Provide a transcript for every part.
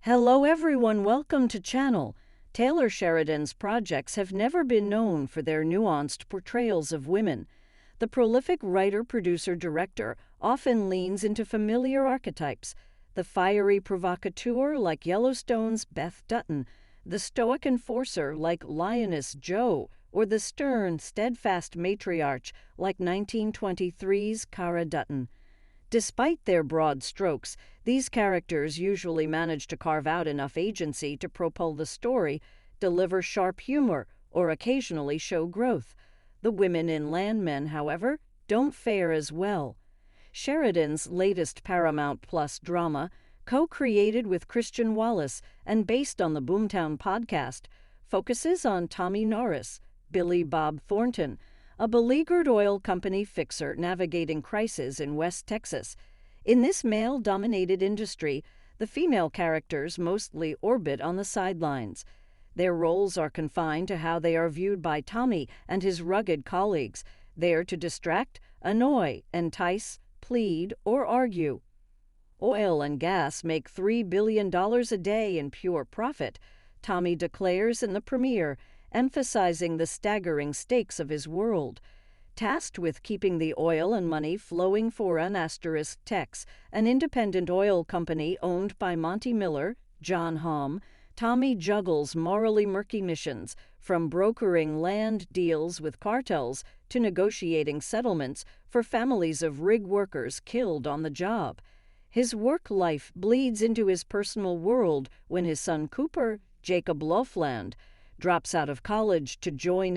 Hello everyone, welcome to channel. Taylor Sheridan's projects have never been known for their nuanced portrayals of women. The prolific writer, producer, director often leans into familiar archetypes. The fiery provocateur like Yellowstone's Beth Dutton, the stoic enforcer like Lioness Jo, or the stern, steadfast matriarch like 1923's Cara Dutton. Despite their broad strokes, these characters usually manage to carve out enough agency to propel the story, deliver sharp humor, or occasionally show growth. The women in Landman, however, don't fare as well. Sheridan's latest Paramount Plus drama, co-created with Kayla Wallace and based on the Boomtown podcast, focuses on Tommy Norris, Billy Bob Thornton, a beleaguered oil company fixer navigating crisis in West Texas. In this male-dominated industry, the female characters mostly orbit on the sidelines. Their roles are confined to how they are viewed by Tommy and his rugged colleagues, there to distract, annoy, entice, plead, or argue. Oil and gas make $3 billion a day in pure profit, Tommy declares in the premiere, emphasizing the staggering stakes of his world. Tasked with keeping the oil and money flowing for Tex, an independent oil company owned by Monty Miller, Jon Hamm, Tommy juggles morally murky missions, from brokering land deals with cartels to negotiating settlements for families of rig workers killed on the job. His work life bleeds into his personal world when his son Cooper, Jacob Loveland, drops out of college to join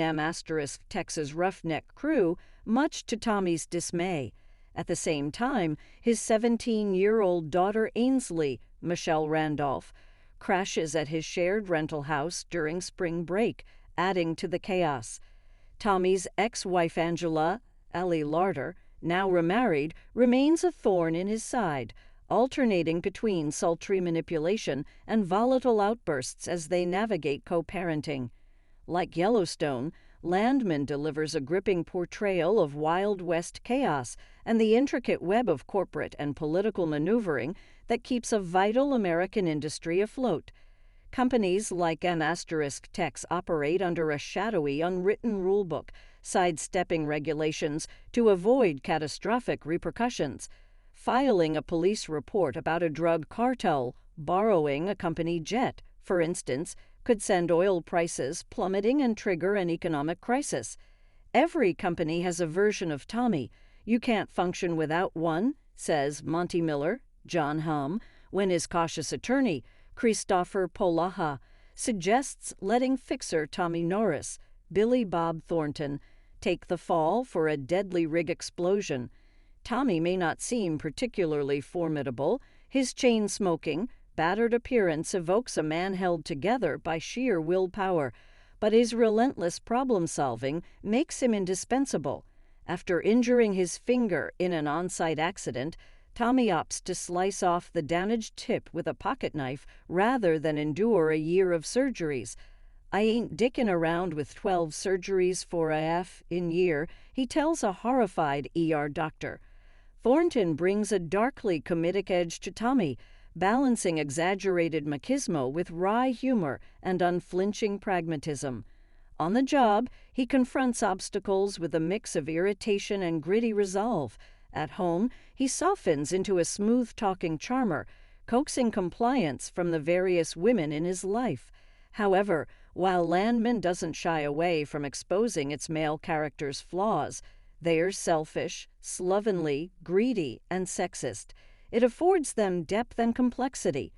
Texas roughneck crew, much to Tommy's dismay. At the same time, his 17-year-old daughter Ainsley, Michelle Randolph, crashes at his shared rental house during spring break, adding to the chaos. Tommy's ex-wife Angela, Larter, now remarried, remains a thorn in his side, alternating between sultry manipulation and volatile outbursts as they navigate co-parenting. Like Yellowstone, Landman delivers a gripping portrayal of Wild West chaos and the intricate web of corporate and political maneuvering that keeps a vital American industry afloat. Companies like Tex operate under a shadowy, unwritten rulebook, sidestepping regulations to avoid catastrophic repercussions. Filing a police report about a drug cartel, borrowing a company jet, for instance, could send oil prices plummeting and trigger an economic crisis. Every company has a version of Tommy. You can't function without one, says Monty Miller, Jon Hamm, when his cautious attorney, Christopher Polaha, suggests letting fixer Tommy Norris, Billy Bob Thornton, take the fall for a deadly rig explosion. Tommy may not seem particularly formidable. His chain-smoking, battered appearance evokes a man held together by sheer willpower, but his relentless problem-solving makes him indispensable. After injuring his finger in an on-site accident, Tommy opts to slice off the damaged tip with a pocket knife rather than endure a year of surgeries. "I ain't dicking around with 12 surgeries for a F in year," he tells a horrified ER doctor. Thornton brings a darkly comedic edge to Tommy, balancing exaggerated machismo with wry humor and unflinching pragmatism. On the job, he confronts obstacles with a mix of irritation and gritty resolve. At home, he softens into a smooth-talking charmer, coaxing compliance from the various women in his life. However, while Landman doesn't shy away from exposing its male characters' flaws, they're selfish, slovenly, greedy, and sexist. It affords them depth and complexity.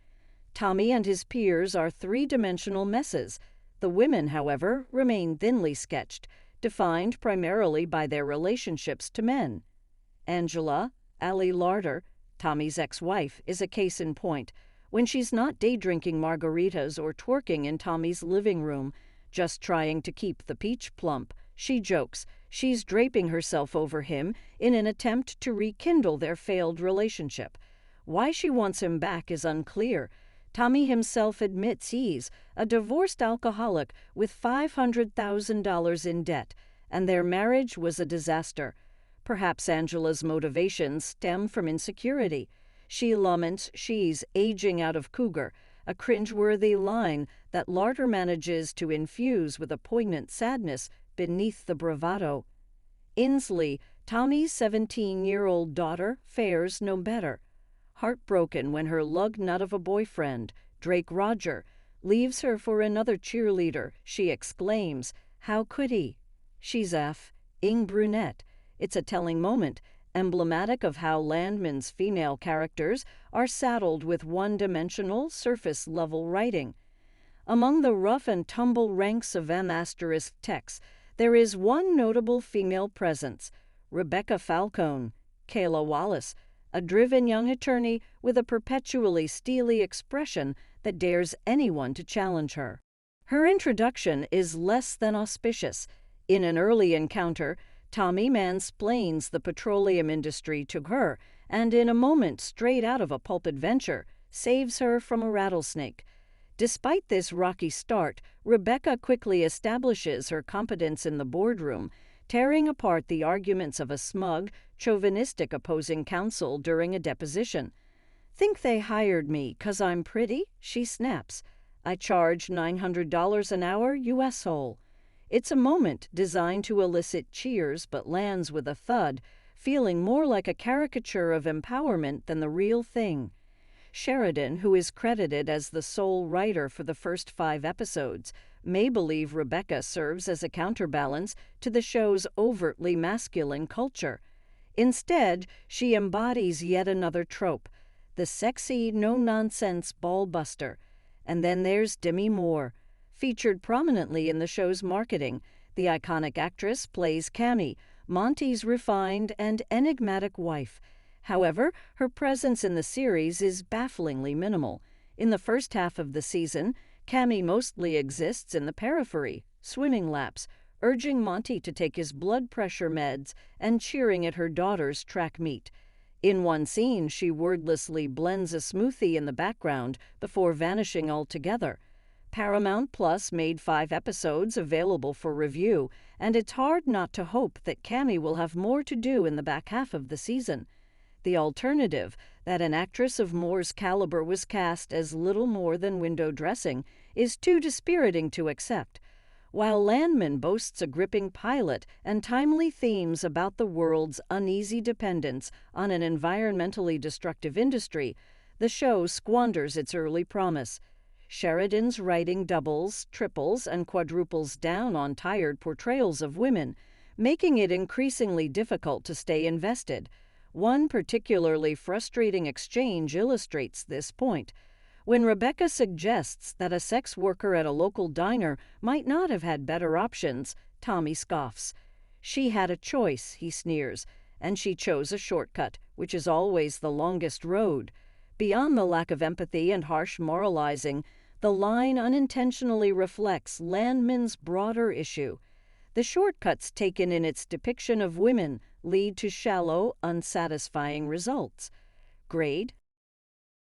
Tommy and his peers are three-dimensional messes. The women, however, remain thinly sketched, defined primarily by their relationships to men. Angela, Larter, Tommy's ex-wife, is a case in point. When she's not day-drinking margaritas or twerking in Tommy's living room, just trying to keep the peach plump, she jokes she's draping herself over him in an attempt to rekindle their failed relationship. Why she wants him back is unclear. Tommy himself admits he's a divorced alcoholic with $500,000 in debt, and their marriage was a disaster. Perhaps Angela's motivations stem from insecurity. She laments she's aging out of cougar, a cringeworthy line that Larter manages to infuse with a poignant sadness beneath the bravado. Inslee, Tommy's 17-year-old daughter, fares no better. Heartbroken when her lug-nut of a boyfriend, Drake Roger, leaves her for another cheerleader, she exclaims, "How could he?" She's Ing brunette. It's a telling moment, emblematic of how Landman's female characters are saddled with one-dimensional, surface-level writing. Among the rough-and-tumble ranks of M** techs, there is one notable female presence, Rebecca Falcone, Kayla Wallace, a driven young attorney with a perpetually steely expression that dares anyone to challenge her. Her introduction is less than auspicious. In an early encounter, Tommy mansplains the petroleum industry to her, and in a moment straight out of a pulp adventure, saves her from a rattlesnake. Despite this rocky start, Rebecca quickly establishes her competence in the boardroom, tearing apart the arguments of a smug, chauvinistic opposing counsel during a deposition. "Think they hired me 'cause I'm pretty?" she snaps. "I charge $900 an hour, you asshole." It's a moment designed to elicit cheers but lands with a thud, feeling more like a caricature of empowerment than the real thing. Sheridan, who is credited as the sole writer for the first 5 episodes, may believe Rebecca serves as a counterbalance to the show's overtly masculine culture. Instead, she embodies yet another trope, the sexy, no-nonsense ball-buster. And then there's Demi Moore. Featured prominently in the show's marketing, the iconic actress plays Cammy, Monty's refined and enigmatic wife. However, her presence in the series is bafflingly minimal. In the first half of the season, Cammy mostly exists in the periphery, swimming laps, urging Monty to take his blood pressure meds and cheering at her daughter's track meet. In one scene, she wordlessly blends a smoothie in the background before vanishing altogether. Paramount Plus made 5 episodes available for review, and it's hard not to hope that Cammy will have more to do in the back half of the season. The alternative, that an actress of Moore's caliber was cast as little more than window dressing, is too dispiriting to accept. While Landman boasts a gripping pilot and timely themes about the world's uneasy dependence on an environmentally destructive industry, the show squanders its early promise. Sheridan's writing doubles, triples, and quadruples down on tired portrayals of women, making it increasingly difficult to stay invested. One particularly frustrating exchange illustrates this point. When Rebecca suggests that a sex worker at a local diner might not have had better options, Tommy scoffs. "She had a choice," he sneers, "and she chose a shortcut, which is always the longest road." Beyond the lack of empathy and harsh moralizing, the line unintentionally reflects Landman's broader issue. The shortcuts taken in its depiction of women lead to shallow, unsatisfying results. Grade